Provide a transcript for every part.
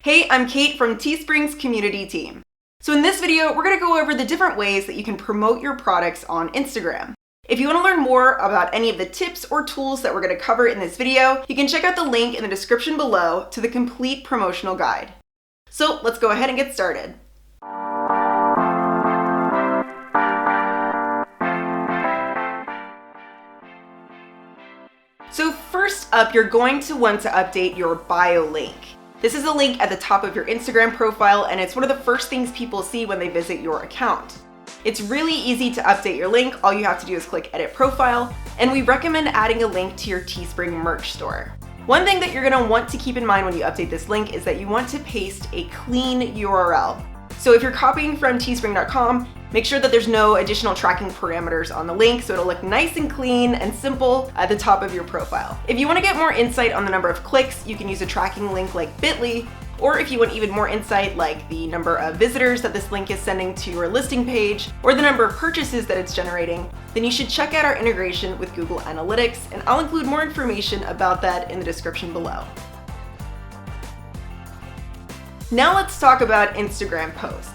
Hey, I'm Kate from Teespring's community team. So in this video, we're going to go over the different ways that you can promote your products on Instagram. If you want to learn more about any of the tips or tools that we're going to cover in this video, you can check out the link in the description below to the complete promotional guide. So let's go ahead and get started. So first up, you're going to want to update your bio link. This is a link at the top of your Instagram profile, and it's one of the first things people see when they visit your account. It's really easy to update your link. All you have to do is click Edit Profile, and we recommend adding a link to your Teespring merch store. One thing that you're going to want to keep in mind when you update this link is that you want to paste a clean URL. So if you're copying from teespring.com, make sure that there's no additional tracking parameters on the link so it'll look nice and clean and simple at the top of your profile. If you want to get more insight on the number of clicks, you can use a tracking link like bit.ly, or if you want even more insight like the number of visitors that this link is sending to your listing page, or the number of purchases that it's generating, then you should check out our integration with Google Analytics, and I'll include more information about that in the description below. Now let's talk about Instagram posts.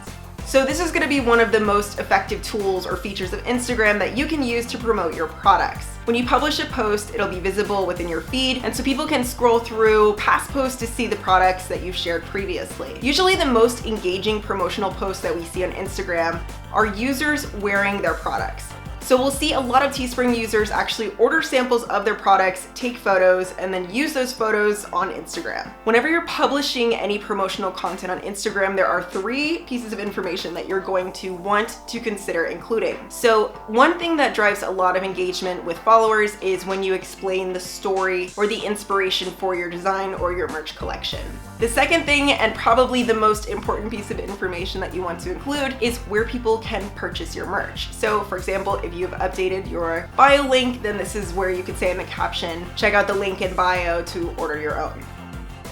So this is going to be one of the most effective tools or features of Instagram that you can use to promote your products. When you publish a post, it'll be visible within your feed, and so people can scroll through past posts to see the products that you've shared previously. Usually the most engaging promotional posts that we see on Instagram are users wearing their products. So we'll see a lot of Teespring users actually order samples of their products, take photos, and then use those photos on Instagram. Whenever you're publishing any promotional content on Instagram, there are 3 pieces of information that you're going to want to consider including. So one thing that drives a lot of engagement with followers is when you explain the story or the inspiration for your design or your merch collection. The second thing, and probably the most important piece of information that you want to include, is where people can purchase your merch. So for example, if you've updated your bio link, then this is where you could say in the caption, check out the link in bio to order your own.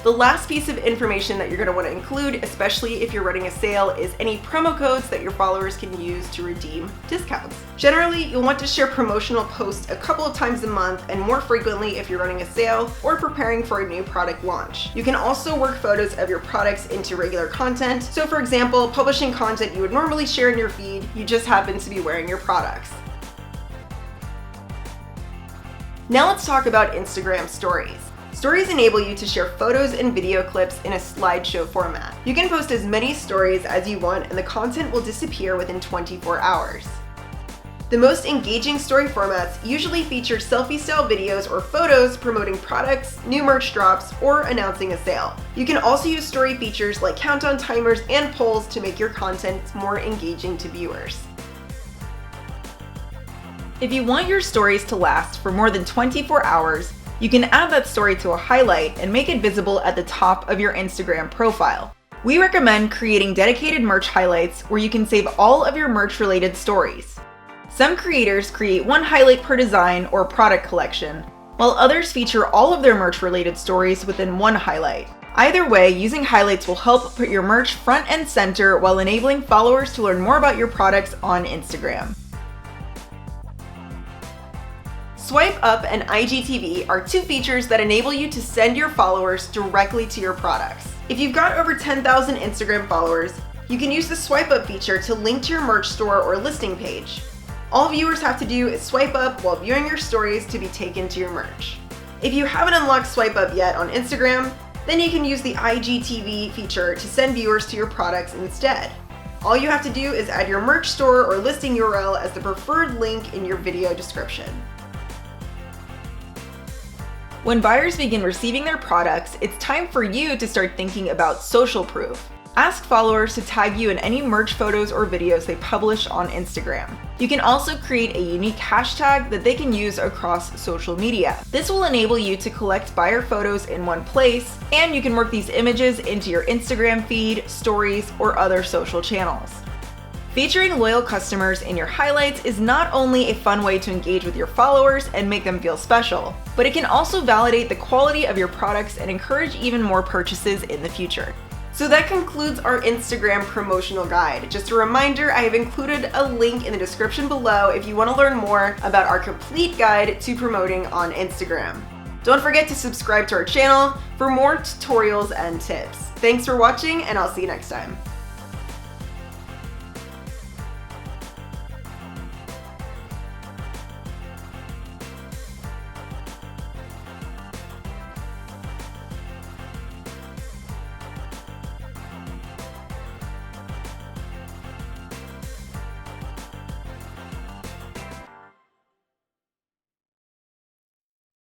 The last piece of information that you're going to want to include, especially if you're running a sale, is any promo codes that your followers can use to redeem discounts. Generally, you'll want to share promotional posts a couple of times a month and more frequently if you're running a sale or preparing for a new product launch. You can also work photos of your products into regular content. So for example, publishing content you would normally share in your feed, you just happen to be wearing your products. Now let's talk about Instagram Stories. Stories enable you to share photos and video clips in a slideshow format. You can post as many stories as you want, and the content will disappear within 24 hours. The most engaging story formats usually feature selfie-style videos or photos promoting products, new merch drops, or announcing a sale. You can also use story features like countdown timers and polls to make your content more engaging to viewers. If you want your stories to last for more than 24 hours, you can add that story to a highlight and make it visible at the top of your Instagram profile. We recommend creating dedicated merch highlights where you can save all of your merch-related stories. Some creators create one highlight per design or product collection, while others feature all of their merch-related stories within one highlight. Either way, using highlights will help put your merch front and center while enabling followers to learn more about your products on Instagram. Swipe Up and IGTV are 2 features that enable you to send your followers directly to your products. If you've got over 10,000 Instagram followers, you can use the Swipe Up feature to link to your merch store or listing page. All viewers have to do is swipe up while viewing your stories to be taken to your merch. If you haven't unlocked Swipe Up yet on Instagram, then you can use the IGTV feature to send viewers to your products instead. All you have to do is add your merch store or listing URL as the preferred link in your video description. When buyers begin receiving their products, it's time for you to start thinking about social proof. Ask followers to tag you in any merch photos or videos they publish on Instagram. You can also create a unique hashtag that they can use across social media. This will enable you to collect buyer photos in one place, and you can work these images into your Instagram feed, stories, or other social channels. Featuring loyal customers in your highlights is not only a fun way to engage with your followers and make them feel special, but it can also validate the quality of your products and encourage even more purchases in the future. So that concludes our Instagram promotional guide. Just a reminder, I have included a link in the description below if you want to learn more about our complete guide to promoting on Instagram. Don't forget to subscribe to our channel for more tutorials and tips. Thanks for watching, and I'll see you next time.